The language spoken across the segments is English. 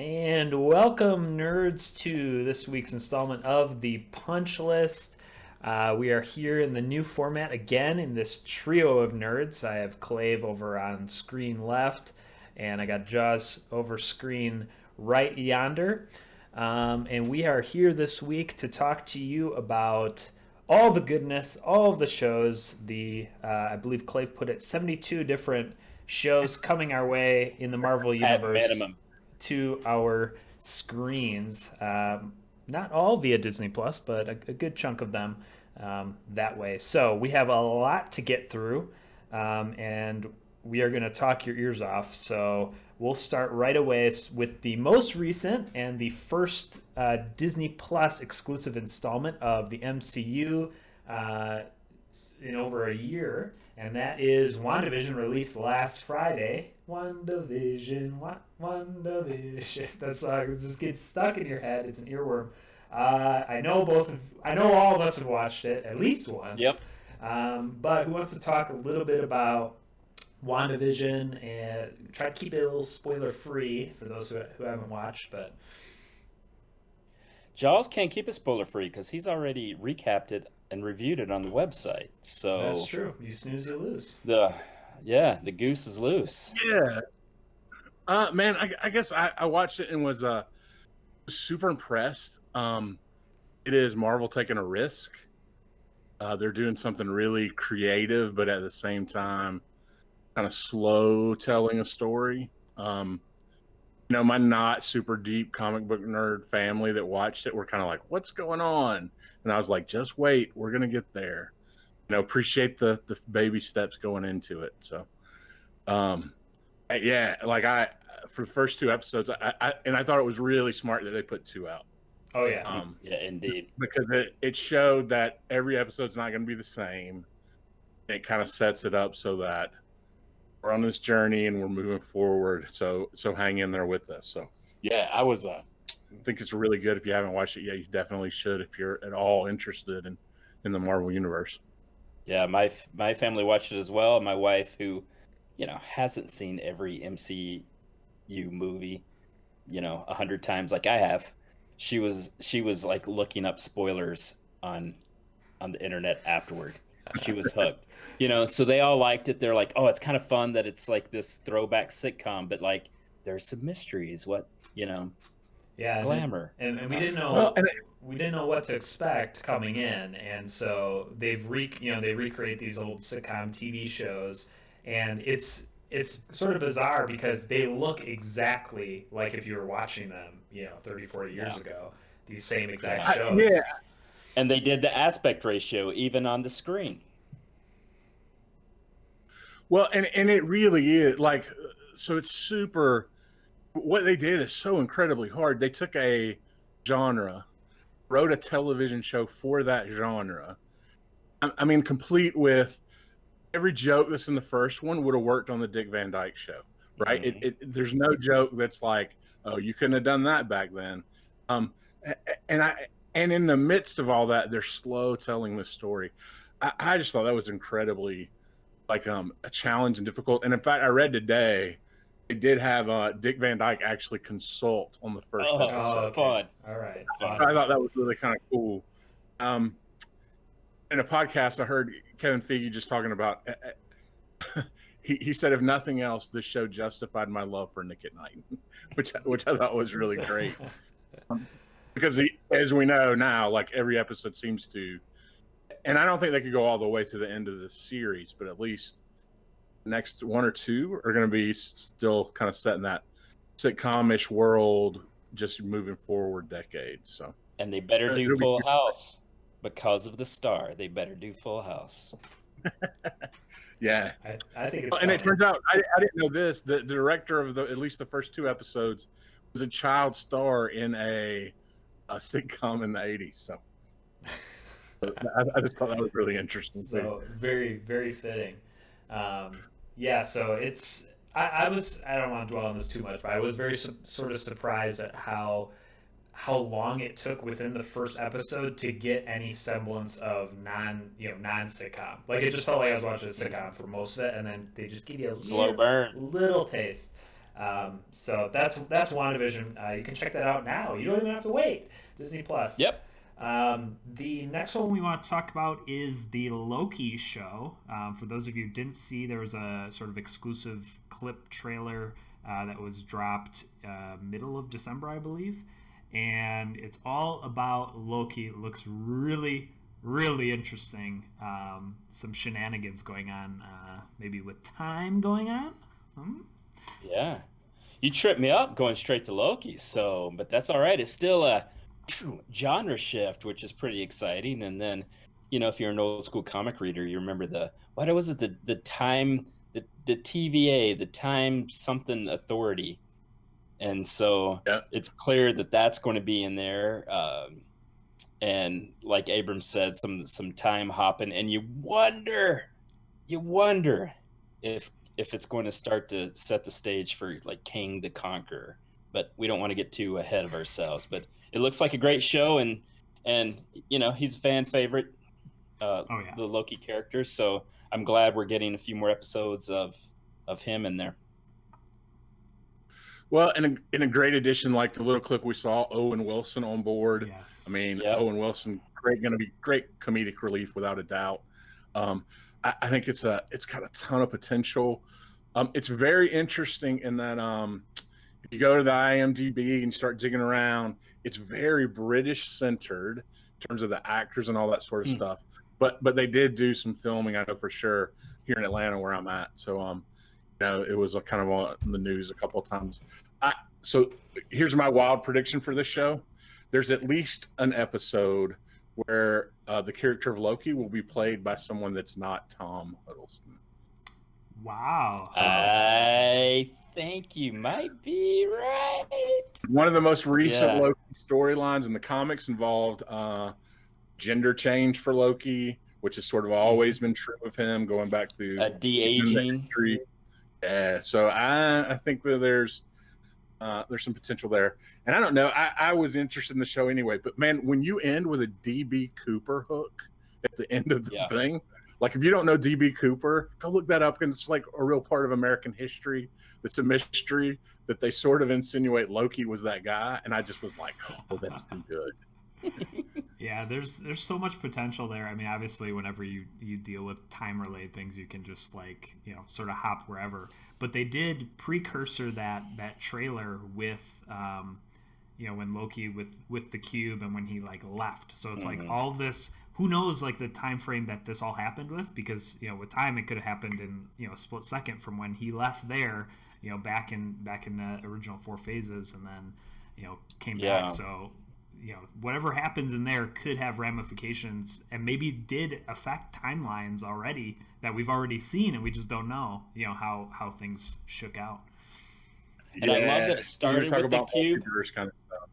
And welcome, nerds, to this week's installment of the Punch List. We are here in the new format again in this trio of nerds. I have Clave over on screen left, and I got Jaws over screen right yonder. And we are here this week to talk to you about all the goodness, all of the shows. I believe Clave put it 72 different shows coming our way in the Marvel At Universe minimum. to our screens. Not all via Disney Plus, but a good chunk of them that way. So we have a lot to get through, and we are going to talk your ears off. So we'll start right away with the most recent and the first Disney Plus exclusive installment of the MCU in over a year, and that is WandaVision, released last Friday. WandaVision, WandaVision. That song just gets stuck in your head. It's an earworm. I know all of us have watched it at least once. Yep. But who wants to talk a little bit about WandaVision and try to keep it a little spoiler free for those who haven't watched? But Jaws can't keep it spoiler free because he's already recapped it and reviewed it on the website. So that's true. You snooze, you lose. the goose is loose. Yeah. Man, I guess I watched it and was super impressed. It is Marvel taking a risk. They're doing something really creative, but at the same time, kind of slow telling a story. My not super deep comic book nerd family that watched it were kind of like, what's going on? And I was like, just wait, we're going to get there. Appreciate the baby steps going into it. So, yeah, for the first two episodes, I thought it was really smart that they put two out. Oh, yeah. Yeah, indeed. Because it showed that every episode's not going to be the same. It kind of sets it up so that we're on this journey and we're moving forward. So hang in there with us. So yeah, I think it's really good. If you haven't watched it yet, you definitely should if you're at all interested in the Marvel universe. Yeah, my family watched it as well. My wife, who, hasn't seen every MCU movie, 100 times like I have, she was like looking up spoilers on the internet afterward. She was hooked. So they all liked it. They're like, oh, it's kind of fun that it's like this throwback sitcom, but like there's some mysteries. Yeah, glamour. And we didn't know we didn't know what to expect coming in, and so they recreate these old sitcom TV shows, and it's sort of bizarre because they look exactly like if you were watching them, 30, 40 years ago. These same exact shows. Yeah. And they did the aspect ratio even on the screen. Well, and it really is so it's super. What they did is so incredibly hard. They took a genre, wrote a television show for that genre. I mean, complete with every joke that's in the first one would have worked on the Dick Van Dyke Show, right? Mm-hmm. There's no joke that's like, oh, you couldn't have done that back then. And in the midst of all that, they're slow telling the story. I just thought that was incredibly a challenge and difficult. And in fact, I read today they did have Dick Van Dyke actually consult on the first episode. Oh, okay. Fun. All right. Awesome. I thought that was really kind of cool. In a podcast, I heard Kevin Feige just talking about. He said, if nothing else, this show justified my love for Nick at Night, which I thought was really great. Because as we know now, every episode seems to. And I don't think they could go all the way to the end of the series, but at least next one or two are going to be still kind of set in that sitcom-ish world, just moving forward decades. So, and they better do Full House because of the star. They better do Full House. Yeah, I think it's. And it turns out I didn't know this. The director of at least the first two episodes was a child star in a sitcom in the '80s. So. I just thought that was really interesting. So very, very fitting. Yeah, so it's I don't want to dwell on this too much, but I was very sort of surprised at how long it took within the first episode to get any semblance of non sitcom. It just felt like I was watching a sitcom for most of it, and then they just give you a slow burn, little taste. So that's WandaVision. You can check that out now. You don't even have to wait. Disney Plus. Yep. The next one we want to talk about is the Loki show. For those of you who didn't see, there was a sort of exclusive clip trailer that was dropped middle of December, I believe. And it's all about Loki. It looks really, really interesting. Some shenanigans going on, maybe with time going on. Yeah. You tripped me up going straight to Loki, but that's all right. It's still a genre shift, which is pretty exciting. And then, if you're an old school comic reader, you remember what was it? The time, the TVA, the time something authority. And so It's clear that that's going to be in there. And like Abrams said, some time hopping, and you wonder if it's going to start to set the stage for like King the Conqueror. But we don't want to get too ahead of ourselves. But it looks like a great show, and he's a fan favorite, the Loki character. So I'm glad we're getting a few more episodes of him in there. Well, in a great addition, like the little clip we saw, Owen Wilson on board. Yes. I mean, Owen Wilson, going to be great comedic relief without a doubt. I think it's got a ton of potential. It's very interesting in that if you go to the IMDb and start digging around, it's very British centered in terms of the actors and all that sort of stuff. But they did do some filming, I know for sure, here in Atlanta where I'm at. So it was kind of on the news a couple of times. So here's my wild prediction for this show. There's at least an episode where the character of Loki will be played by someone that's not Tom Hiddleston. Wow. I think you might be right. One of the most recent Loki storylines in the comics involved gender change for Loki, which has sort of always been true of him, going back to de-aging. Yeah, so I think that there's some potential there. And I don't know, I was interested in the show anyway, but man, when you end with a DB Cooper hook at the end of the thing, like if you don't know DB Cooper, go look that up, and it's like a real part of American history. It's a mystery that they sort of insinuate Loki was that guy, and I just was like, oh, that's too good. Yeah, there's so much potential there. I mean, obviously, whenever you deal with time-related things, you can just sort of hop wherever. But they did precursor that trailer with, when Loki with the cube and when he left. So it's like all this. Who knows the time frame that this all happened with? Because with time, it could have happened in a split second from when he left there, back in the original 4 phases, and then came back. So. Whatever happens in there could have ramifications and maybe did affect timelines already that we've already seen, and we just don't know, how things shook out. And I love that it started with the cube. Kind of stuff.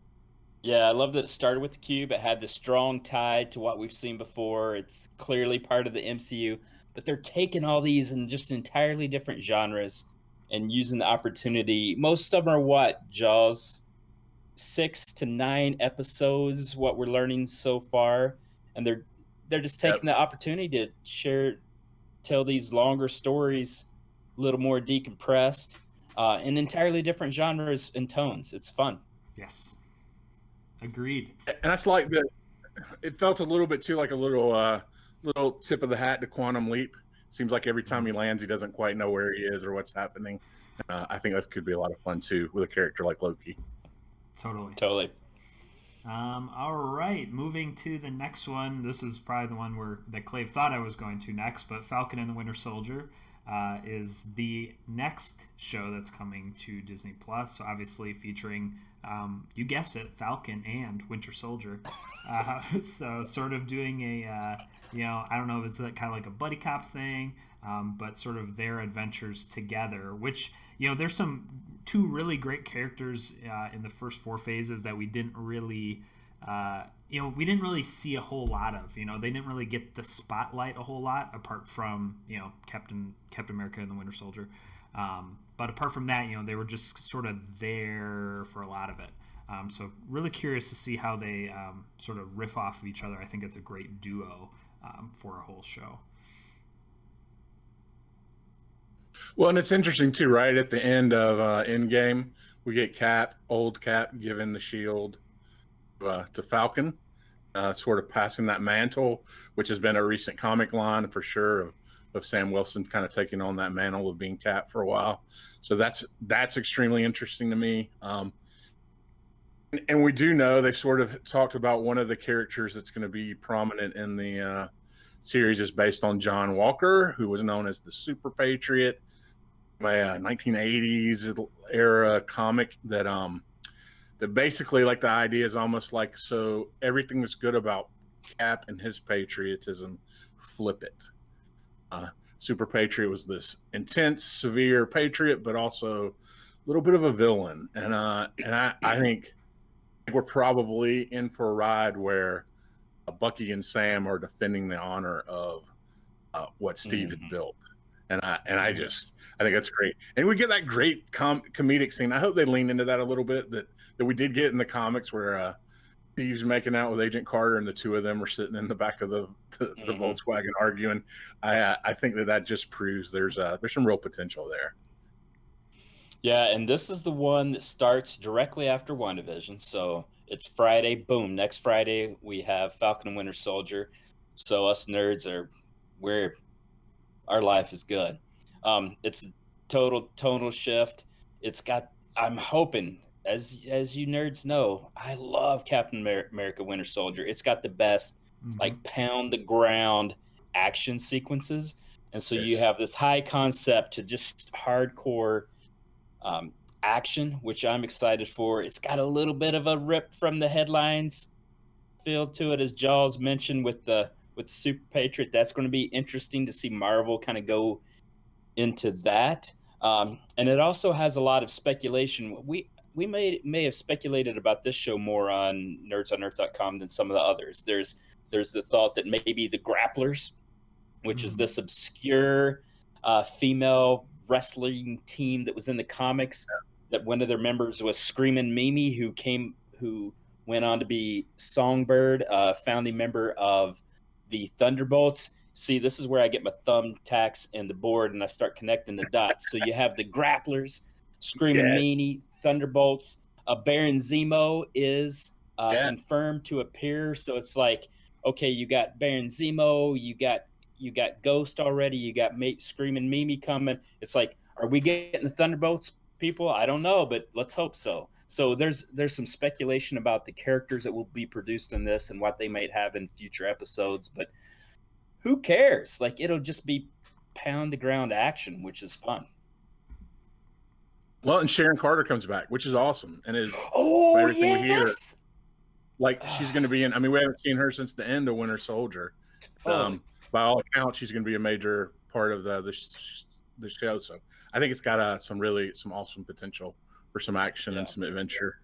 Yeah, I love that it started with the cube. It had the strong tie to what we've seen before. It's clearly part of the MCU, but they're taking all these in just entirely different genres and using the opportunity. Most of them are what, Jaws? 6 to 9 episodes, what we're learning so far, and they're just taking the opportunity to tell these longer stories, a little more decompressed, in entirely different genres and tones. It's fun. Yes, agreed. And that's it felt a little bit too like a little tip of the hat to Quantum Leap. Seems like every time he lands, he doesn't quite know where he is or what's happening. I think that could be a lot of fun too with a character like Loki. Totally. All right, moving to the next one. This is probably the one that Clay thought I was going to next, but Falcon and the Winter Soldier is the next show that's coming to Disney Plus. So obviously featuring, you guessed it, Falcon and Winter Soldier. So sort of doing a, I don't know if it's kind of like a buddy cop thing, but sort of their adventures together, which, there's two really great characters in the first 4 phases that we didn't really see a whole lot of. They didn't really get the spotlight a whole lot, apart from Captain America and the Winter Soldier. But apart from that, they were just sort of there for a lot of it. So really curious to see how they sort of riff off of each other. I think it's a great duo for a whole show. Well, and it's interesting too, right? At the end of Endgame, we get old Cap, giving the shield to Falcon, sort of passing that mantle, which has been a recent comic line for sure of Sam Wilson kind of taking on that mantle of being Cap for a while. So that's extremely interesting to me. And we do know they sort of talked about one of the characters that's going to be prominent in the series is based on John Walker, who was known as the Super Patriot, by 1980s era comic that basically, like, the idea is almost like, so everything that's good about Cap and his patriotism, flip it. Super Patriot was this intense, severe patriot, but also a little bit of a villain. And I think we're probably in for a ride where Bucky and Sam are defending the honor of what Steve had built. And I think that's great. And we get that great comedic scene. I hope they lean into that a little bit that we did get in the comics where Steve's making out with Agent Carter and the two of them are sitting in the back of the Volkswagen arguing. I think that just proves there's some real potential there. Yeah, and this is the one that starts directly after WandaVision. So it's Friday. Boom. Next Friday, we have Falcon and Winter Soldier. So us nerds our life is good. It's a total tonal shift. It's got, I'm hoping, as you nerds know, I love Captain America Winter Soldier. It's got the best, like, pound the ground action sequences. And so you have this high concept to just hardcore action, which I'm excited for. It's got a little bit of a rip from the headlines feel to it, as Jaws mentioned with the Super Patriot. That's going to be interesting to see Marvel kind of go into that. And it also has a lot of speculation. We may have speculated about this show more on nerdsonnerd.com than some of the others. There's the thought that maybe the Grapplers, which is this obscure female wrestling team that was in the comics, that one of their members was Screamin' Mimi, who went on to be Songbird, founding member of the Thunderbolts. See, this is where I get my thumbtacks in the board and I start connecting the dots. So you have the Grapplers, Screamin' Mimi, Thunderbolts. Baron Zemo is confirmed to appear. So it's like, okay, you got Baron Zemo, you got Ghost already, you got Screamin' Mimi coming. It's like, are we getting the Thunderbolts, people? I don't know, but let's hope so. So there's some speculation about the characters that will be produced in this and what they might have in future episodes, but who cares? Like, it'll just be pound the ground action, which is fun. Well, and Sharon Carter comes back, which is awesome, and is everything we hear. Like, she's going to be in. I mean, we haven't seen her since the end of Winter Soldier. By all accounts, she's going to be a major part of the show. So I think it's got some awesome potential for some action and some adventure.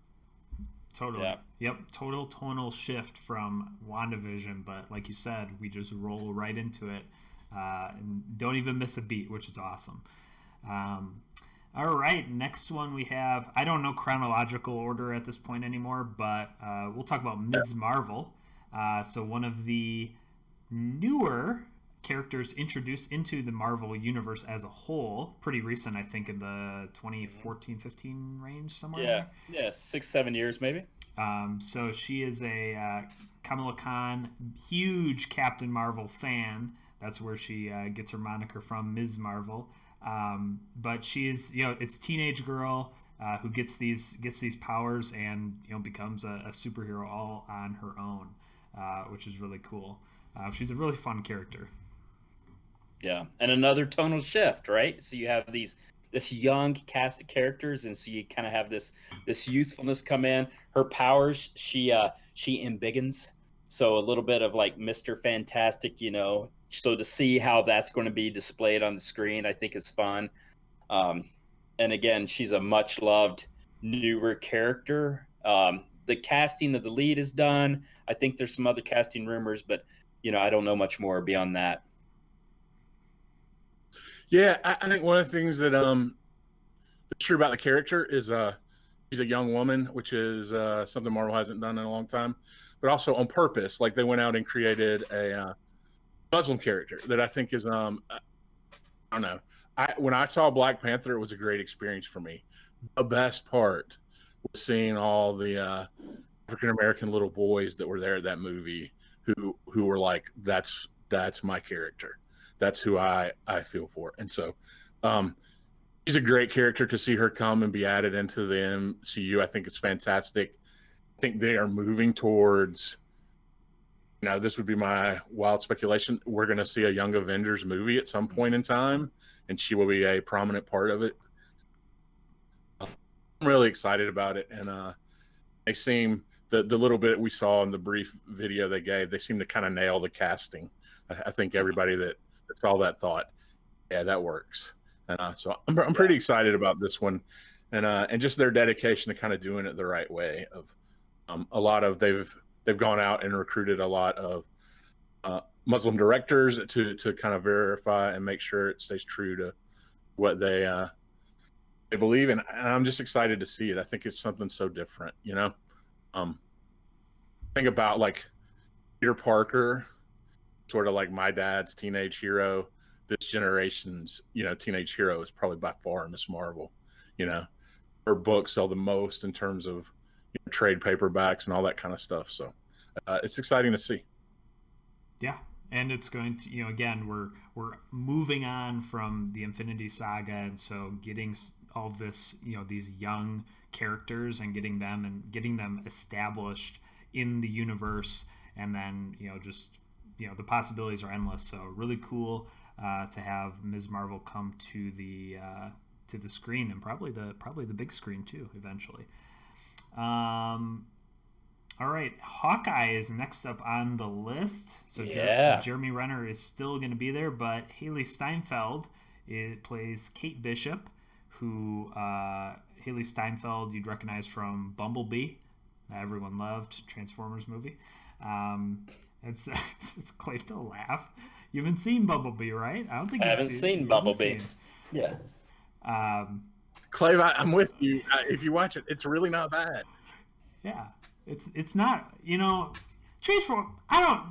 Totally. Yeah. Yep. Total tonal shift from WandaVision, but like you said, we just roll right into it and don't even miss a beat, which is awesome. All right, next one we have, I don't know chronological order at this point anymore, but we'll talk about Ms. Marvel. So one of the newer characters introduced into the Marvel universe as a whole, pretty recent, I think, in the 2014-15 range somewhere. Yeah, 6-7 years maybe. So she is a Kamala Khan, huge Captain Marvel fan. That's where she gets her moniker from, Ms. Marvel. But she is, it's teenage girl who gets these powers and becomes a superhero all on her own, which is really cool. She's a really fun character. Yeah, and another tonal shift, right? So you have this young cast of characters, and so you kind of have this youthfulness come in. Her powers, she embiggens, so a little bit of like Mr. Fantastic, So to see how that's going to be displayed on the screen, I think is fun. And again, she's a much loved newer character. The casting of the lead is done. I think there's some other casting rumors, but I don't know much more beyond that. Yeah, I think one of the things that that's true about the character is she's a young woman, which is something Marvel hasn't done in a long time, but also on purpose. Like, they went out and created a Muslim character that I think is I don't know. when I saw Black Panther, it was a great experience for me. The best part was seeing all the African American little boys that were there at that movie who were like, that's my character. That's who I feel for. And so she's a great character. To see her come and be added into the MCU, I think it's fantastic. I think they are moving towards, this would be my wild speculation. We're going to see a Young Avengers movie at some point in time, and she will be a prominent part of it. I'm really excited about it. And they seem, the little bit we saw in the brief video they gave, they seem to kind of nail the casting. I think everybody that saw that thought, yeah, that works. And so I'm pretty excited about this one, and just their dedication to kind of doing it the right way. Of a lot of they've gone out and recruited a lot of Muslim directors to kind of verify and make sure it stays true to what they believe in. And I'm just excited to see it. I think it's something so different, think about like Peter Parker, sort of like my dad's teenage hero. This generation's, teenage hero is probably by far Miss Marvel. Her books sell the most in terms of trade paperbacks and all that kind of stuff. So it's exciting to see. Yeah, and it's going to, again, we're moving on from the Infinity Saga, and so getting all this, these young characters and getting them established in the universe, and then the possibilities are endless. So really cool to have Ms. Marvel come to the screen, and probably the big screen too eventually. All right, Hawkeye is next up on the list. So Jeremy Renner is still going to be there, but Haley Steinfeld plays Kate Bishop, who Haley Steinfeld you'd recognize from Bumblebee. Everyone loved Transformers movie. It's Clave to laugh. You haven't seen Bumblebee, right? I don't think I haven't seen Bumblebee. Yeah. Clave, I'm with you. If you watch it, it's really not bad. Yeah, it's not. Transform.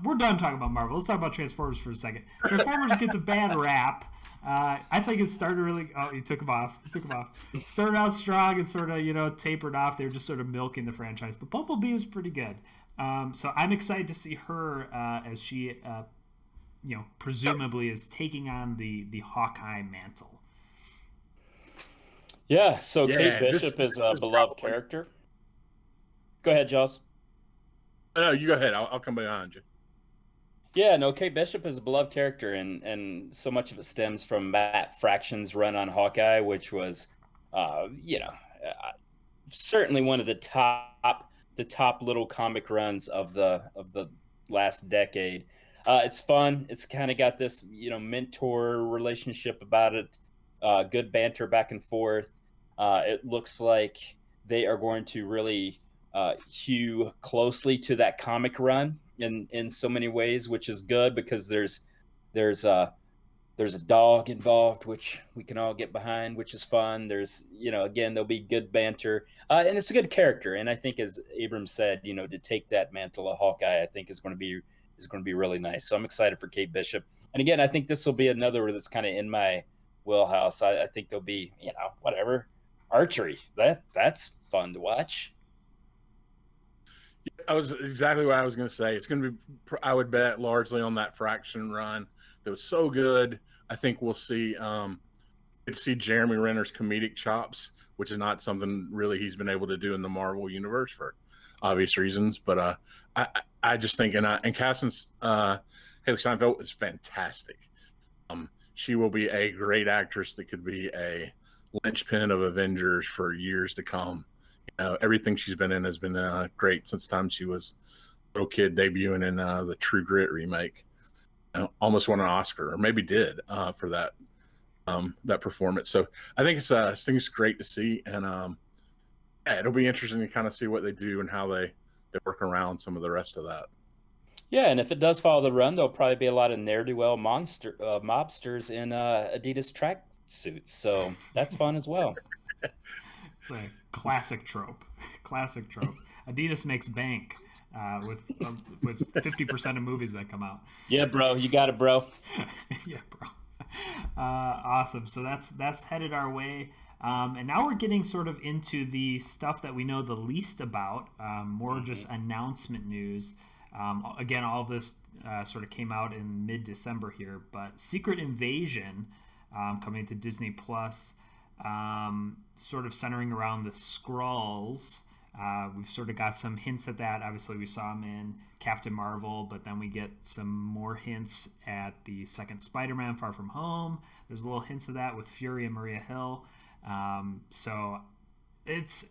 We're done talking about Marvel. Let's talk about Transformers for a second. Transformers gets a bad rap. I think it started really. Oh, he took him off. It started out strong and sort of tapered off. They were just sort of milking the franchise, but Bumblebee was pretty good. So I'm excited to see her as she, presumably is taking on the Hawkeye mantle. Yeah. So Kate Bishop is a beloved character. Go ahead, Joss. No, you go ahead. I'll come behind you. Yeah, no, Kate Bishop is a beloved character, and so much of it stems from Matt Fraction's run on Hawkeye, which was, certainly one of the top little comic runs of the last decade. It's fun. It's kind of got this mentor relationship about it. Good banter back and forth. It looks like they are going to really hew closely to that comic run in so many ways, which is good because there's a dog involved, which we can all get behind, which is fun. There's again, there'll be good banter, and it's a good character. And I think, as Abrams said, to take that mantle of Hawkeye, I think is going to be really nice. So I'm excited for Kate Bishop. And again, I think this will be another that's kind of in my wheelhouse. I think there'll be whatever archery. That's fun to watch. That was exactly what I was going to say. It's going to be, I would bet, largely on that Fraction run that was so good. I think we'll see Jeremy Renner's comedic chops, which is not something really he's been able to do in the Marvel universe for obvious reasons. But I just think, and Cassie's Haley Steinfeld is fantastic. She will be a great actress that could be a linchpin of Avengers for years to come. Everything she's been in has been great since the time she was a little kid debuting in the True Grit remake. Almost won an Oscar, or maybe did, for that performance. So I think it's great to see, and it'll be interesting to kind of see what they do and how they work around some of the rest of that. Yeah, and if it does follow the run, there'll probably be a lot of ne'er-do-well mobsters in Adidas track suits. So that's fun as well. It's a classic trope. Adidas makes bank with 50% of movies that come out. Yeah, bro. You got it, bro. Yeah, bro. Awesome. So that's headed our way. And now we're getting sort of into the stuff that we know the least about, more just announcement news. Again, all of this sort of came out in mid-December here, but Secret Invasion coming to Disney Plus, sort of centering around the Skrulls. We've sort of got some hints at that. Obviously, we saw them in Captain Marvel, but then we get some more hints at the second Spider-Man, Far From Home. There's a little hints of that with Fury and Maria Hill. So it's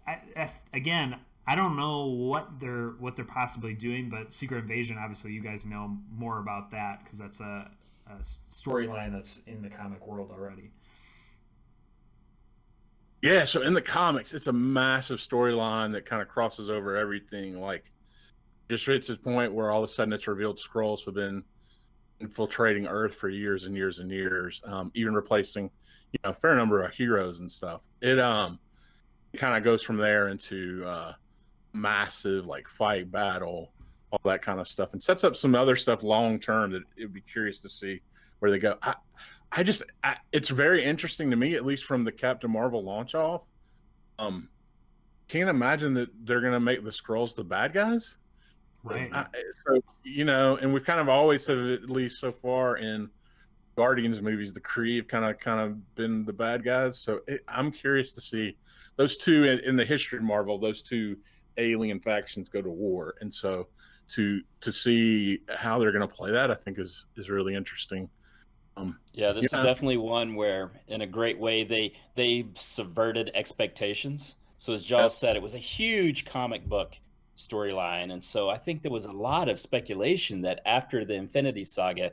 again, I don't know what they're possibly doing, but Secret Invasion, obviously, you guys know more about that because that's a storyline that's in the comic world already. Yeah, so in the comics, it's a massive storyline that kind of crosses over everything. Like, just hits a point where all of a sudden it's revealed Skrulls have been infiltrating Earth for years and years and years, even replacing, a fair number of heroes and stuff. It kind of goes from there into massive like fight battle, all that kind of stuff, and sets up some other stuff long term that it'd be curious to see where they go. It's very interesting to me, at least from the Captain Marvel launch off. Can't imagine that they're going to make the Skrulls the bad guys. Right. And we've kind of always said, at least so far in Guardians movies, the Kree have kind of been the bad guys. So I'm curious to see those two in the history of Marvel, those two alien factions go to war. And so to see how they're going to play that, I think is really interesting. This is definitely one where, in a great way, they subverted expectations. So as Joel said, it was a huge comic book storyline, and so I think there was a lot of speculation that after the Infinity Saga,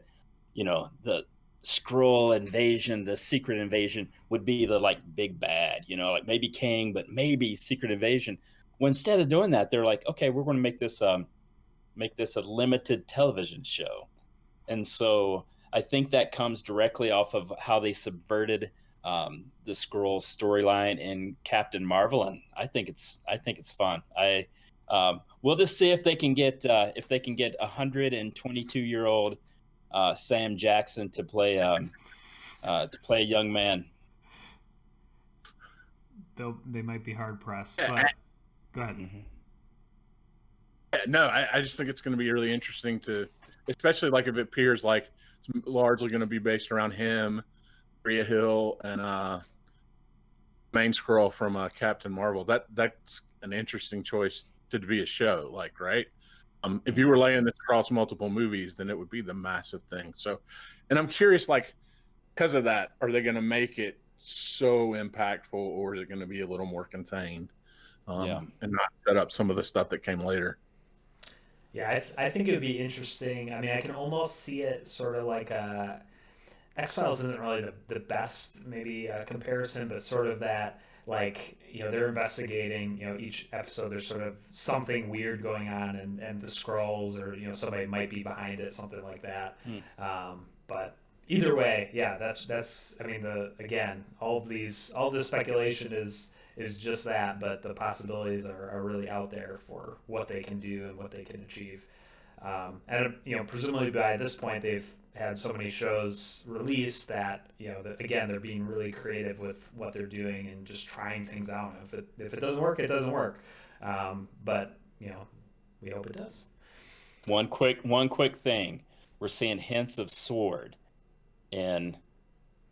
the Skrull invasion, the Secret Invasion would be the like big bad, like maybe Kang, but maybe Secret Invasion. Well, instead of doing that, they're like, okay, we're going to make this a limited television show, and so I think that comes directly off of how they subverted the Skrull storyline in Captain Marvel, and I think it's fun. We'll just see if they can get 122-year-old Sam Jackson to play a young man. They might be hard pressed, but go ahead. Mm-hmm. No, I just think it's going to be really interesting especially like if it appears like it's largely going to be based around him, Maria Hill, and main Skrull from Captain Marvel. That's an interesting choice to be a show, like, right? If you were laying this across multiple movies, then it would be the massive thing. So, and I'm curious, like, because of that, are they going to make it so impactful, or is it going to be a little more contained and not set up some of the stuff that came later? Yeah, I think it would be interesting. I mean, I can almost see it sort of like X-Files isn't really the best maybe comparison, but sort of that, like, they're investigating, each episode there's sort of something weird going on, and the Skrulls or, somebody might be behind it, something like that. But either way, yeah, that's I mean, all this speculation is just that, but the possibilities are really out there for what they can do and what they can achieve. And presumably by this point they've had so many shows released that they're being really creative with what they're doing and just trying things out. If it doesn't work, it doesn't work. But we hope it does. One quick thing: we're seeing hints of Sword in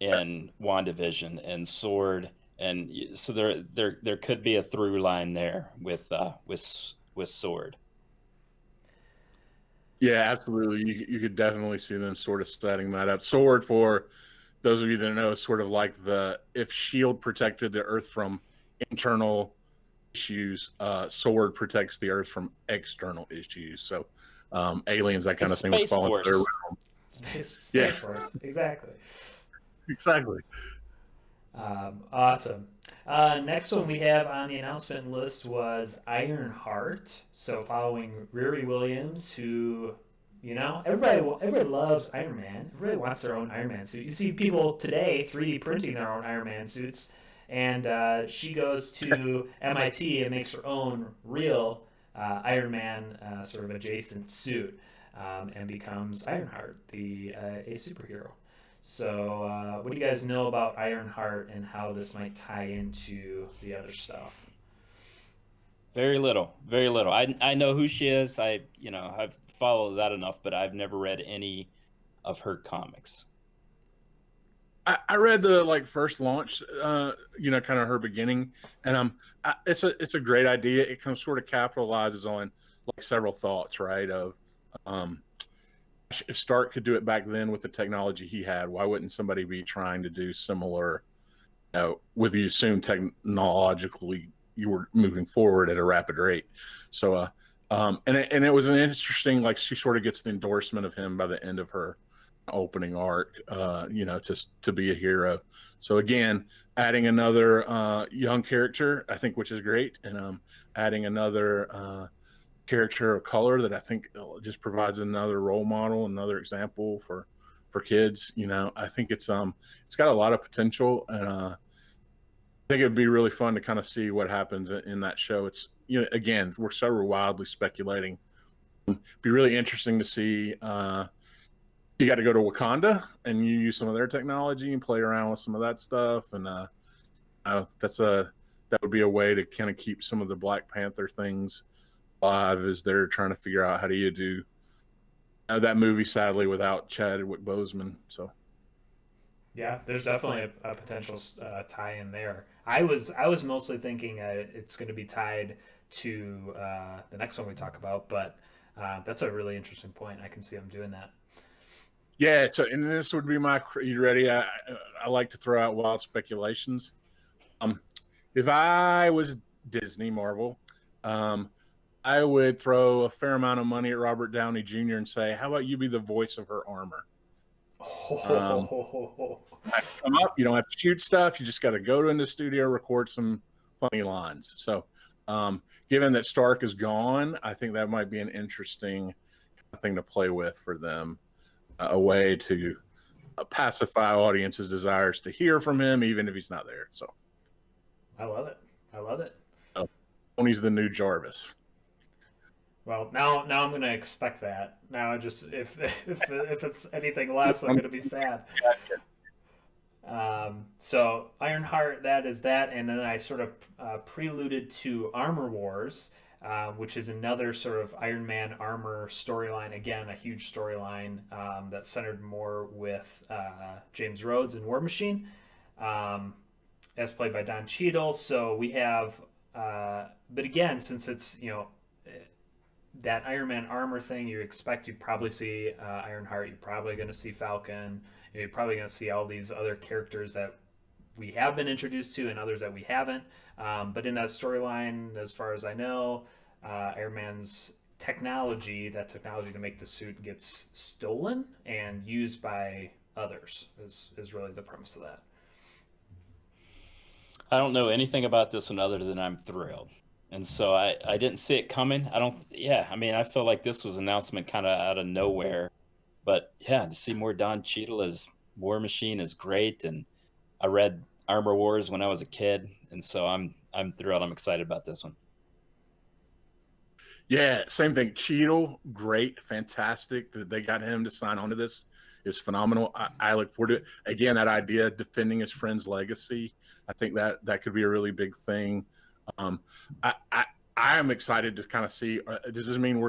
WandaVision, and Sword. And so there could be a through line there with Sword. Yeah, absolutely. You could definitely see them sort of setting that up. Sword, for those of you that know, is sort of like if S.H.I.E.L.D. protected the Earth from internal issues, Sword protects the Earth from external issues. So aliens, that kind of thing, would fall into their realm. Space Force, exactly. Exactly. Awesome. Next one we have on the announcement list was Ironheart. So following Riri Williams, who, everybody loves Iron Man. Everybody wants their own Iron Man suit. You see people today 3D printing their own Iron Man suits, and she goes to MIT and makes her own real Iron Man sort of adjacent suit, and becomes Ironheart, a superhero. So, what do you guys know about Ironheart and how this might tie into the other stuff? Very little, very little. I know who she is. I've followed that enough, but I've never read any of her comics. I read the first launch, kind of her beginning, and it's a great idea. It kind of sort of capitalizes on several thoughts, right? Of um, if Stark could do it back then with the technology he had, why wouldn't somebody be trying to do similar? With the assumed technologically you were moving forward at a rapid rate. So, and it was an interesting, she sort of gets the endorsement of him by the end of her opening arc, to be a hero. So again, adding another young character, I think, which is great, and adding another character of color that I think just provides another role model, another example for kids. I think it's got a lot of potential, and I think it'd be really fun to kind of see what happens in that show. It's again, we're so wildly speculating. It'd be really interesting to see. You got to go to Wakanda and you use some of their technology and play around with some of that stuff, and that would be a way to kind of keep some of the Black Panther things alive as they're trying to figure out how do you do that movie, sadly, without Chadwick Boseman. So. Yeah, there's definitely a potential tie-in there. I was mostly thinking it's going to be tied to the next one we talk about, but that's a really interesting point. I can see them doing that. Yeah, so and this would be my. You ready? I like to throw out wild speculations. If I was Disney, Marvel, I would throw a fair amount of money at Robert Downey Jr. and say, "How about you be the voice of her armor?" Come up. You don't have to shoot stuff. You just got to go in the studio, record some funny lines. So, given that Stark is gone, I think that might be an interesting thing to play with for them, a way to pacify audiences' desires to hear from him, even if he's not there. So, I love it. I love it. Tony's the new Jarvis. Well, now I'm going to expect that. Now I just if it's anything less, I'm going to be sad. So Ironheart, that is that, and then I sort of preluded to Armor Wars, which is another sort of Iron Man armor storyline. Again, a huge storyline that's centered more with James Rhodes and War Machine, as played by Don Cheadle. So we have, but again, since it's that Iron Man armor thing, you'd probably see Ironheart. You're probably going to see Falcon. You're probably going to see all these other characters that we have been introduced to and others that we haven't. But in that storyline, as far as I know, Iron Man's technology to make the suit, gets stolen and used by others, is really the premise of that. I don't know anything about this one other than I'm thrilled. And so I didn't see it coming. I feel like this was an announcement kind of out of nowhere. But yeah, to see more Don Cheadle as War Machine is great. And I read Armor Wars when I was a kid. And so I'm thrilled. I'm excited about this one. Yeah, same thing. Cheadle, great, fantastic. That they got him to sign on to this is phenomenal. I look forward to it. Again, that idea of defending his friend's legacy, I think that could be a really big thing. I am excited to kind of see. Does this mean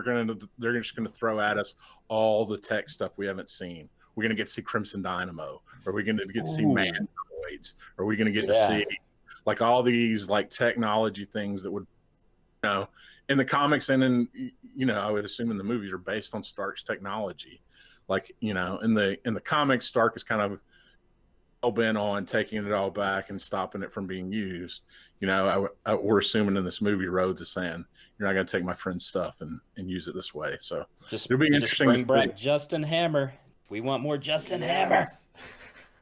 they're just going to throw at us all the tech stuff we haven't seen? We're going to get to see Crimson Dynamo. Are we going to get to see Mandroids? Are we going to get to see all these technology things that would, in the comics and in I would assume in the movies are based on Stark's technology. In the comics, Stark is kind of bent on taking it all back and stopping it from being used. We're assuming in this movie, Rhodes is saying, "You're not going to take my friend's stuff and use it this way." So it'll be interesting. Bring back Justin Hammer. We want more Justin Hammer.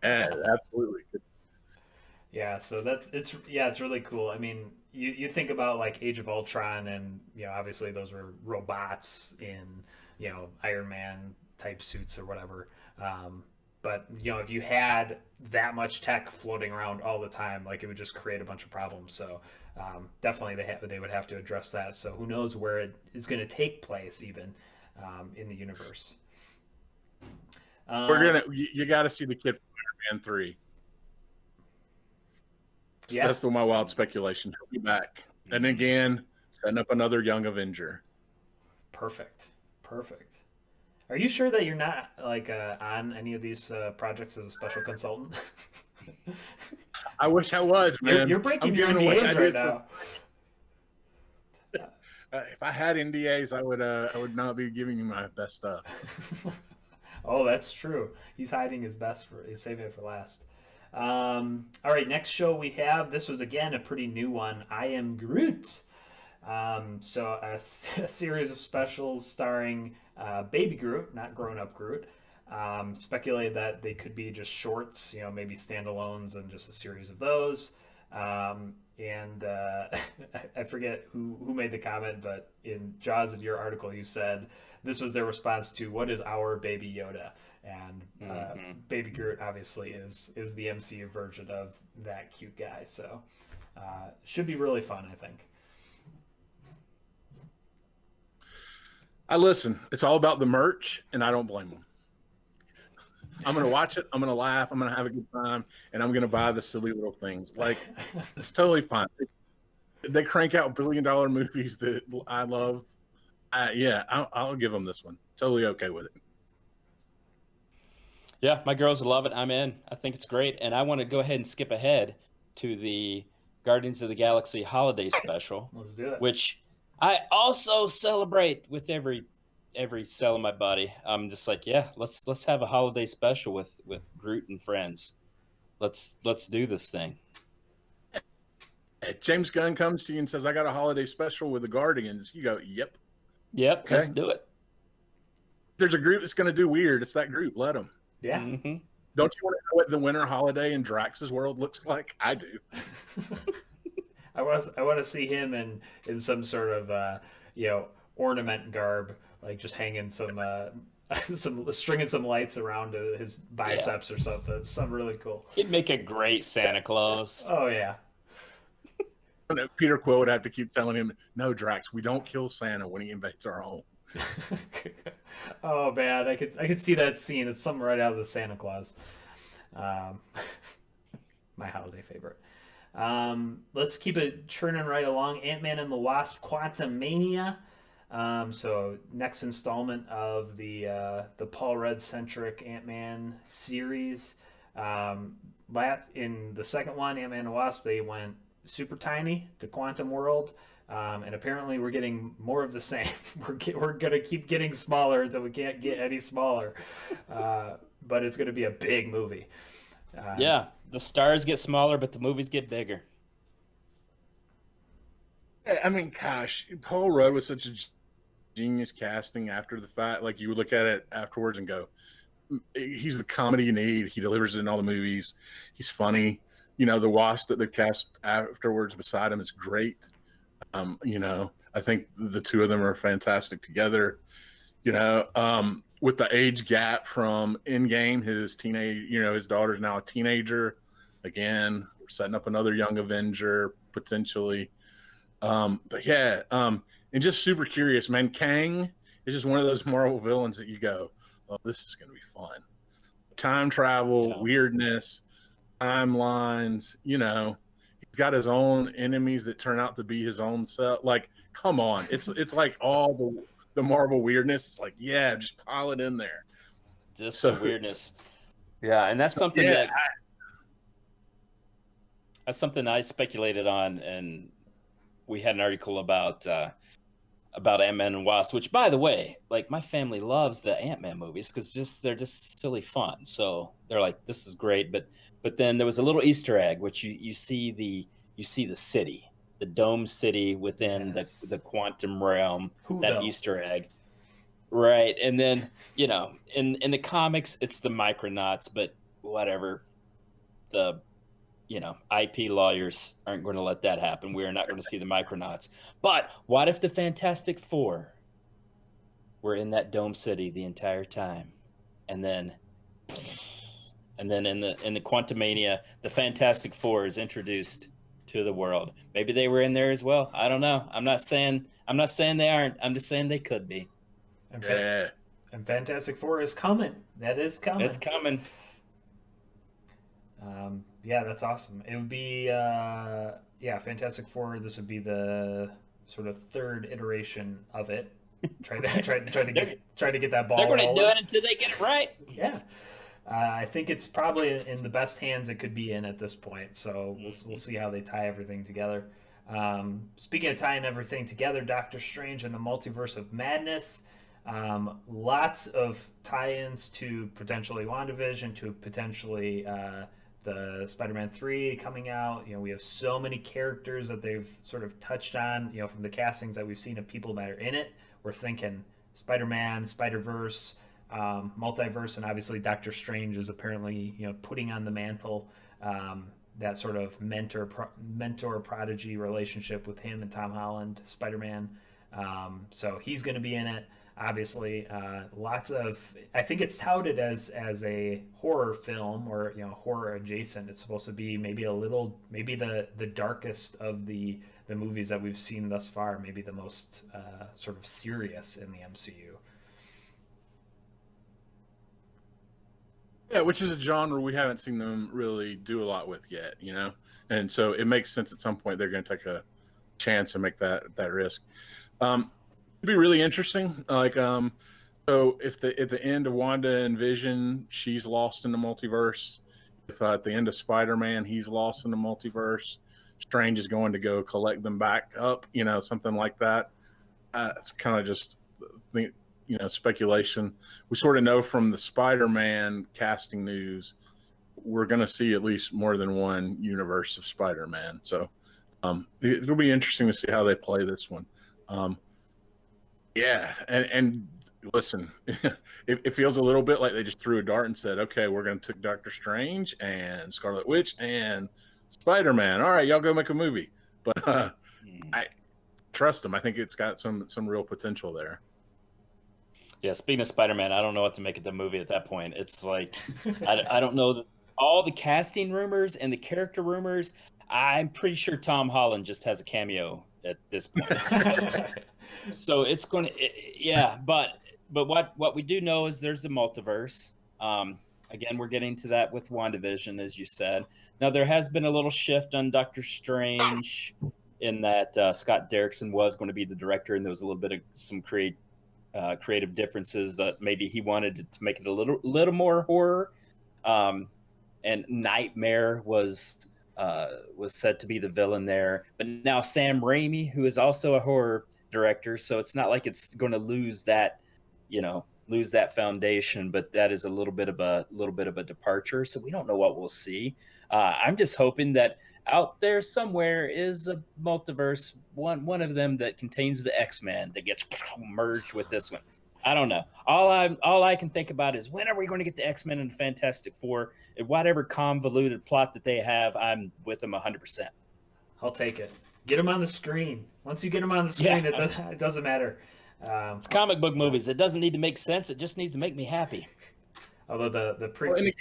Yeah, absolutely. Yeah, so it's really cool. I mean, you think about Age of Ultron, and obviously those were robots in Iron Man type suits or whatever. But if you had that much tech floating around all the time, it would just create a bunch of problems. So definitely they would have to address that. So who knows where it is going to take place, even in the universe. You got to see the kid from Man 3. Yeah. That's my wild speculation. He'll be back. And again, setting up another young Avenger. Perfect. Are you sure that you're not like on any of these projects as a special consultant? I wish I was, man. You're breaking I'm your giving away NDAs right ideas now. if I had NDAs, I would not be giving you my best stuff. Oh, that's true. He's hiding his best he's saving it for last. All right, next show we have. This was again a pretty new one. I Am Groot. So a series of specials starring Baby Groot, not grown-up Groot. Speculated that they could be just shorts, maybe standalones and just a series of those. And I forget who made the comment, but in Jaws, in your article, you said this was their response to what is our Baby Yoda, and Baby Groot obviously is the MCU version of that cute guy. So should be really fun, I think. I listen. It's all about the merch, and I don't blame them. I'm going to watch it. I'm going to laugh. I'm going to have a good time, and I'm going to buy the silly little things. Like, it's totally fine. They crank out billion-dollar movies that I love. I'll give them this one. Totally okay with it. Yeah, my girls love it. I'm in. I think it's great, and I want to go ahead and skip ahead to the Guardians of the Galaxy holiday special. Let's do it. Which I also celebrate with every cell in my body. I'm just like, yeah, let's have a holiday special with Groot and friends. Let's do this thing. If James Gunn comes to you and says, "I got a holiday special with the Guardians," you go, "Yep, okay. Let's do it." There's a group that's going to do weird. It's that group. Let them. Yeah. Mm-hmm. Don't you want to know what the winter holiday in Drax's world looks like? I do. I want to see him in some sort of ornament garb, like just hanging some stringing some lights around his biceps or something really cool. He'd make a great Santa Claus. Oh yeah. Peter Quill would have to keep telling him, "No, Drax, we don't kill Santa when he invades our home." Oh man, I could see that scene. It's something right out of the Santa Claus. My holiday favorite. Let's keep it churning right along. Ant-Man and the Wasp: Quantumania. So next installment of the Paul Rudd centric Ant-Man series. In the second one, Ant-Man and the Wasp, they went super tiny to Quantum World. And apparently we're getting more of the same. We're going to keep getting smaller until we can't get any smaller. But it's going to be a big movie. Yeah, the stars get smaller, but the movies get bigger. I mean, gosh, Paul Rudd was such a genius casting after the fact. Like, you would look at it afterwards and go, he's the comedy you need. He delivers it in all the movies. He's funny. The Wasp that they cast afterwards beside him is great. I think the two of them are fantastic together. With the age gap from Endgame, his daughter's now a teenager. Again, we're setting up another young Avenger potentially. But yeah, and just super curious, man. Kang is just one of those Marvel villains that you go, "Oh, this is going to be fun." Time travel, weirdness, timelines. He's got his own enemies that turn out to be his own self. Like, come on, it's like all the Marvel weirdness. It's like, yeah, just pile it in there. Just the weirdness. Yeah, and that's something that's something I speculated on, and we had an article about Ant-Man and Wasp, which, by the way, like, my family loves the Ant-Man movies because they're just silly fun. So they're like, this is great. But then there was a little Easter egg, which you see the city, the dome city within the quantum realm, that Easter egg. Right. And then, in the comics, it's the Micronauts, but whatever. The IP lawyers aren't going to let that happen. We are not going to see the Micronauts. But what if the Fantastic Four were in that dome city the entire time? And then in the Quantumania, the Fantastic Four is introduced to the world. Maybe they were in there as well. I don't know. I'm not saying they aren't. I'm just saying they could be. And Fantastic Four is coming. That is coming. It's coming. Yeah, that's awesome. It would be yeah, Fantastic Four. This would be the sort of third iteration of it. Try to get that They're ball going to do rolling. it until they get it right. Yeah. I think it's probably in the best hands it could be in at this point. So we'll see how they tie everything together. Speaking of tying everything together, Doctor Strange and the Multiverse of Madness. Lots of tie-ins to potentially WandaVision, to potentially the Spider-Man 3 coming out. We have so many characters that they've sort of touched on, from the castings that we've seen of people that are in it. We're thinking Spider-Man, Spider-Verse, multiverse, and obviously Doctor Strange is apparently putting on the mantle, that sort of mentor prodigy relationship with him and Tom Holland, Spider-Man. So he's going to be in it. Obviously, lots of. I think it's touted as a horror film or horror adjacent. It's supposed to be maybe the darkest of the movies that we've seen thus far. Maybe the most sort of serious in the MCU. Yeah, which is a genre we haven't seen them really do a lot with yet, and so it makes sense at some point they're going to take a chance and make that risk. It'd be really interesting. So if at the end of Wanda and Vision, she's lost in the multiverse. If at the end of Spider-Man, he's lost in the multiverse, Strange is going to go collect them back up, something like that. It's kind of just speculation. We sort of know from the Spider-Man casting news, we're going to see at least more than one universe of Spider-Man. So it'll be interesting to see how they play this one. Yeah, and listen, it feels a little bit like they just threw a dart and said, okay, we're going to take Doctor Strange and Scarlet Witch and Spider-Man. All right, y'all go make a movie. But I trust them. I think it's got some real potential there. Yeah, speaking of Spider-Man, I don't know what to make of the movie at that point. It's like, I don't know. All the casting rumors and the character rumors, I'm pretty sure Tom Holland just has a cameo at this point. So it's going to, yeah. But what we do know is there's a multiverse. Again, we're getting to that with WandaVision, as you said. Now, there has been a little shift on Doctor Strange in that Scott Derrickson was going to be the director, and there was a little bit of some creative differences that maybe he wanted to make it a little more horror. And Nightmare was said to be the villain there, but now Sam Raimi, who is also a horror director, so it's not like it's going to lose that foundation, but that is a little bit of a departure. So we don't know what we'll see. I'm just hoping that out there somewhere is a multiverse, one of them that contains the X-Men that gets merged with this one. I don't know. All I can think about is, when are we going to get the X-Men and Fantastic Four? And whatever convoluted plot that they have, I'm with them 100%. I'll take it. Get them on the screen. Once you get them on the screen, it doesn't matter. It's comic book movies. It doesn't need to make sense. It just needs to make me happy. Although and again,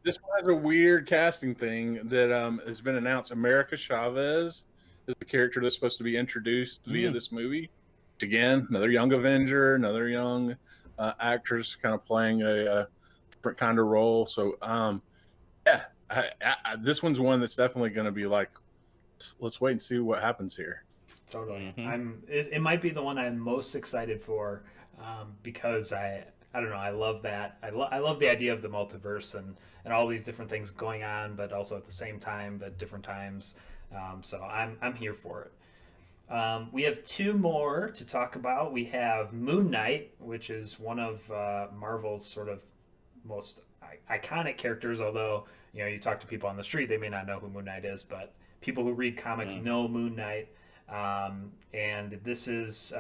this one has a weird casting thing that has been announced. America Chavez is the character that's supposed to be introduced via this movie. Again, another young Avenger, another young actress kind of playing a different kind of role. So, yeah, this one's one that's definitely going to be like, let's wait and see what happens here. Totally. It might be the one I'm most excited for, because I don't know. I love that. I love the idea of the multiverse and all these different things going on, but also at the same time, but different times. So I'm here for it. We have two more to talk about. We have Moon Knight, which is one of Marvel's sort of most iconic characters. Although you talk to people on the street, they may not know who Moon Knight is, but people who read comics know Moon Knight. And this is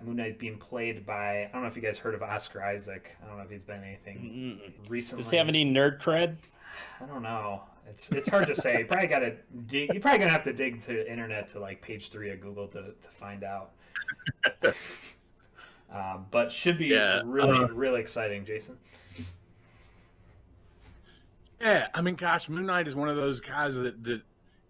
Moon Knight being played by, I don't know if you guys heard of Oscar Isaac. I don't know if he's been anything recently. Does he have any nerd cred? I don't know. It's hard to say. You probably gonna have to dig through the internet to like page 3 of Google to find out. But should be really exciting, Jason. Yeah, I mean, gosh, Moon Knight is one of those guys that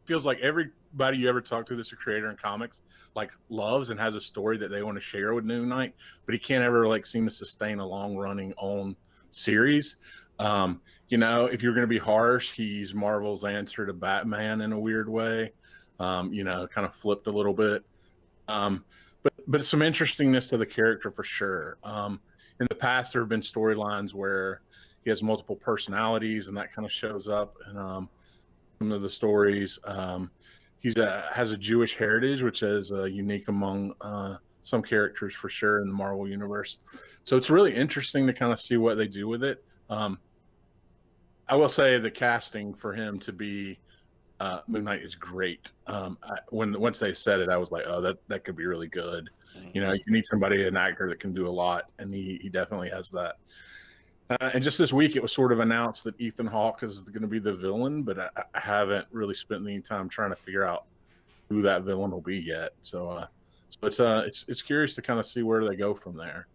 feels like everybody you ever talk to that's a creator in comics like loves and has a story that they want to share with Moon Knight, but he can't ever like seem to sustain a long running own series. If you're going to be harsh, he's Marvel's answer to Batman in a weird way. Kind of flipped a little bit. But some interestingness to the character for sure. In the past, there have been storylines where he has multiple personalities, and that kind of shows up in some of the stories. He has a Jewish heritage, which is unique among some characters for sure in the Marvel universe. So it's really interesting to kind of see what they do with it. I will say the casting for him to be Moon Knight is great. Once they said it, I was like, oh, that could be really good. You need somebody, an actor that can do a lot, and he definitely has that. And just this week, it was sort of announced that Ethan Hawke is going to be the villain, but I haven't really spent any time trying to figure out who that villain will be yet. So it's curious to kind of see where they go from there.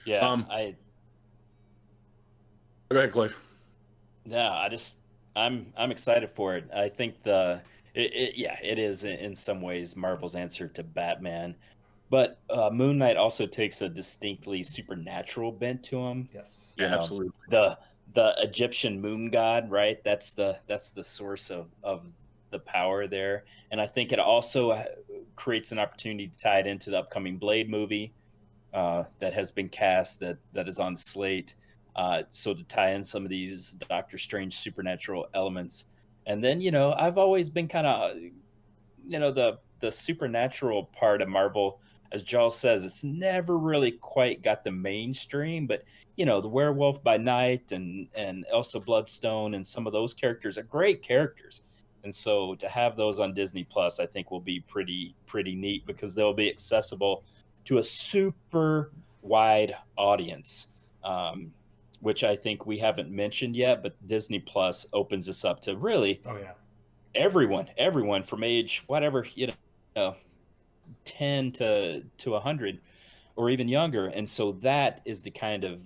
Yeah, Go ahead, Clay. Yeah, I'm excited for it. I think it is in some ways Marvel's answer to Batman, but Moon Knight also takes a distinctly supernatural bent to him. Yes. Yeah, absolutely. The Egyptian moon god, right? That's the source of the power there, and I think it also creates an opportunity to tie it into the upcoming Blade movie that has been cast, that is on slate. So to tie in some of these Doctor Strange supernatural elements. And then, I've always been kind of, the supernatural part of Marvel, as Joel says, it's never really quite got the mainstream, but, the Werewolf by Night and Elsa Bloodstone and some of those characters are great characters. And so to have those on Disney Plus, I think will be pretty neat because they'll be accessible to a super wide audience. Which I think we haven't mentioned yet, but Disney Plus opens this up to really everyone from age whatever, 10 to 100 or even younger. And so that is the kind of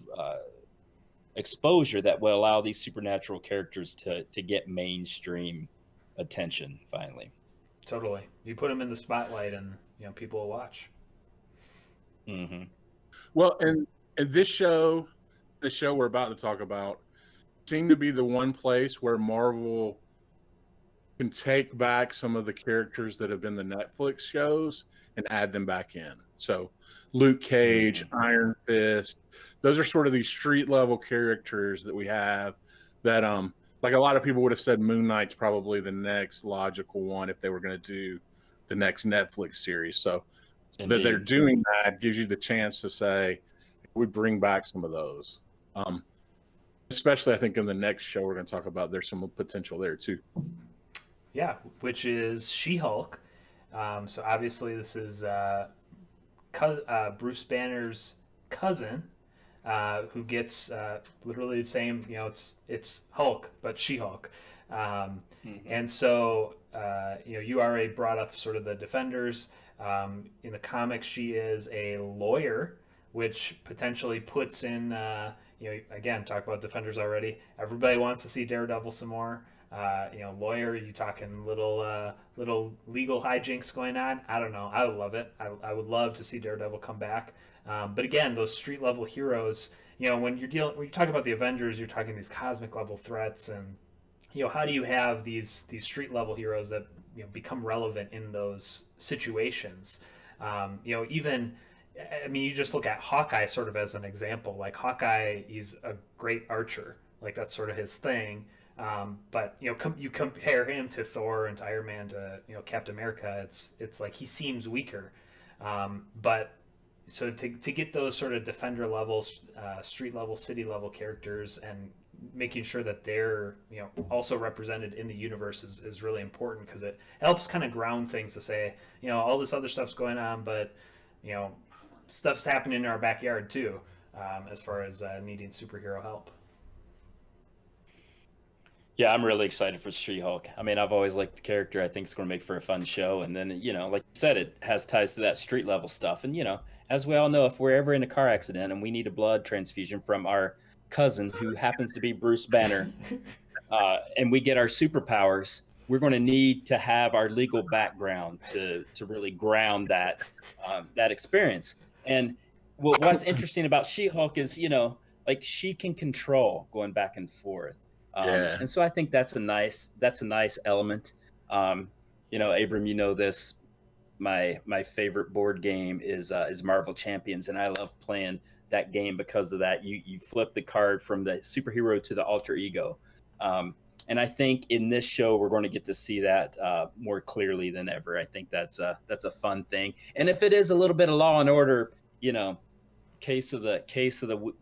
exposure that will allow these supernatural characters to get mainstream attention finally. Totally. You put them in the spotlight and, people will watch. Mm-hmm. Well, and the show we're about to talk about seemed to be the one place where Marvel can take back some of the characters that have been the Netflix shows and add them back in. So Luke Cage, Iron Fist, those are sort of these street level characters that we have that like a lot of people would have said Moon Knight's probably the next logical one if they were going to do the next Netflix series. So that they're doing that gives you the chance to say we bring back some of those. Especially, I think in the next show we're going to talk about, there's some potential there too. Yeah, which is She-Hulk. So obviously, this is Bruce Banner's cousin, who gets literally the same. It's Hulk, but She-Hulk. And so you already brought up sort of the Defenders. In the comics, she is a lawyer, which potentially puts in. Again, talk about Defenders already. Everybody wants to see Daredevil some more. Lawyer, you talking little legal hijinks going on? I don't know. I would love it. I would love to see Daredevil come back. But again, those street level heroes. When you talk about the Avengers, you're talking these cosmic level threats, and how do you have these street level heroes that become relevant in those situations? You just look at Hawkeye sort of as an example. Like Hawkeye, he's a great archer. Like that's sort of his thing. But you compare him to Thor and to Iron Man to Captain America. It's like he seems weaker. But so to get those sort of Defender levels, street level, city level characters, and making sure that they're also represented in the universe is really important because it helps kind of ground things to say all this other stuff's going on, but stuff's happening in our backyard too, as far as needing superhero help. Yeah, I'm really excited for She-Hulk. I mean, I've always liked the character. I think it's going to make for a fun show. And then, like you said, it has ties to that street level stuff. And, as we all know, if we're ever in a car accident and we need a blood transfusion from our cousin who happens to be Bruce Banner, and we get our superpowers, we're going to need to have our legal background to really ground that experience. And what's interesting about She-Hulk is, like she can control going back and forth. Yeah. And so I think that's a nice element. Abram, you know this. My favorite board game is Marvel Champions, and I love playing that game because of that. You flip the card from the superhero to the alter ego, and I think in this show we're going to get to see that more clearly than ever. I think that's a fun thing, and if it is a little bit of Law and Order, case of the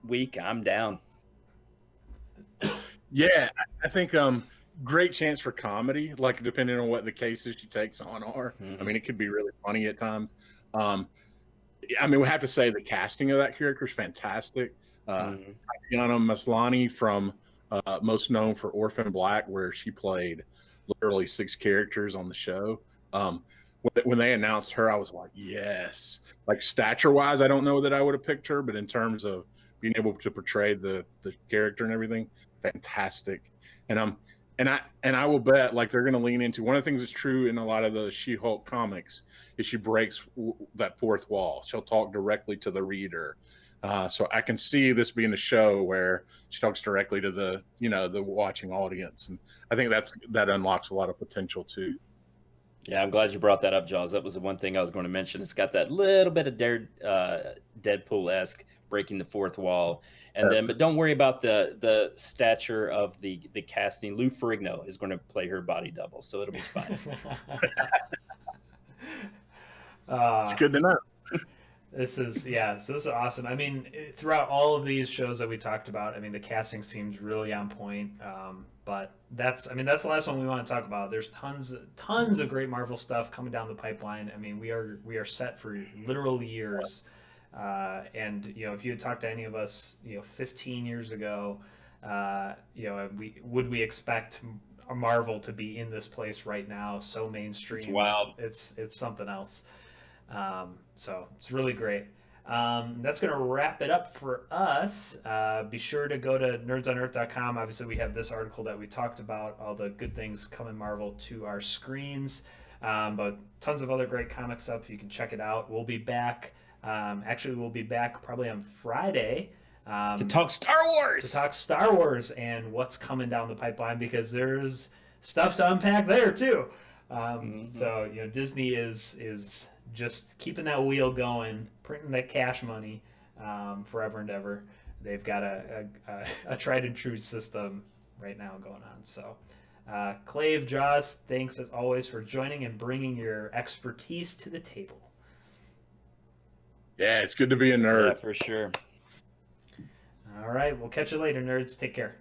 week, I'm down. Yeah, I think great chance for comedy, like depending on what the cases she takes on are. I mean, it could be really funny at times. I mean, we have to say the casting of that character is fantastic. Tatiana Maslany, from most known for Orphan Black, where she played literally 6 characters on the show. When they announced her, I was like, yes. Like stature-wise, I don't know that I would have picked her, but in terms of being able to portray the character and everything, fantastic. And I will bet like they're going to lean into one of the things that's true in a lot of the She-Hulk comics is she breaks that fourth wall. She'll talk directly to the reader. So I can see this being a show where she talks directly to the watching audience, and I think that unlocks a lot of potential too. Yeah, I'm glad you brought that up, Jaws. That was the one thing I was going to mention. It's got that little bit of Deadpool-esque breaking the fourth wall. And then, but don't worry about the stature of the casting. Lou Ferrigno is going to play her body double, so it'll be fine. It's good to know. This is awesome. I mean, throughout all of these shows that we talked about, I mean, the casting seems really on point. But that's the last one we want to talk about. There's tons of great Marvel stuff coming down the pipeline. I mean, we are set for literal years. And if you had talked to any of us 15 years ago, would we expect Marvel to be in this place right now, so mainstream? It's wild. It's something else. So it's really great. That's going to wrap it up for us. Be sure to go to nerdsonearth.com. Obviously, we have this article that we talked about, all the good things coming Marvel to our screens, but tons of other great comic stuff. You can check it out. We'll be back. We'll be back probably on Friday to talk Star Wars. And what's coming down the pipeline, because there's stuff to unpack there too. So Disney is just keeping that wheel going, printing that cash money forever and ever. They've got a tried and true system right now going on. So Clave, Jaws, thanks as always for joining and bringing your expertise to the table. Yeah, it's good to be a nerd. Yeah, for sure. All right, we'll catch you later, nerds. Take care.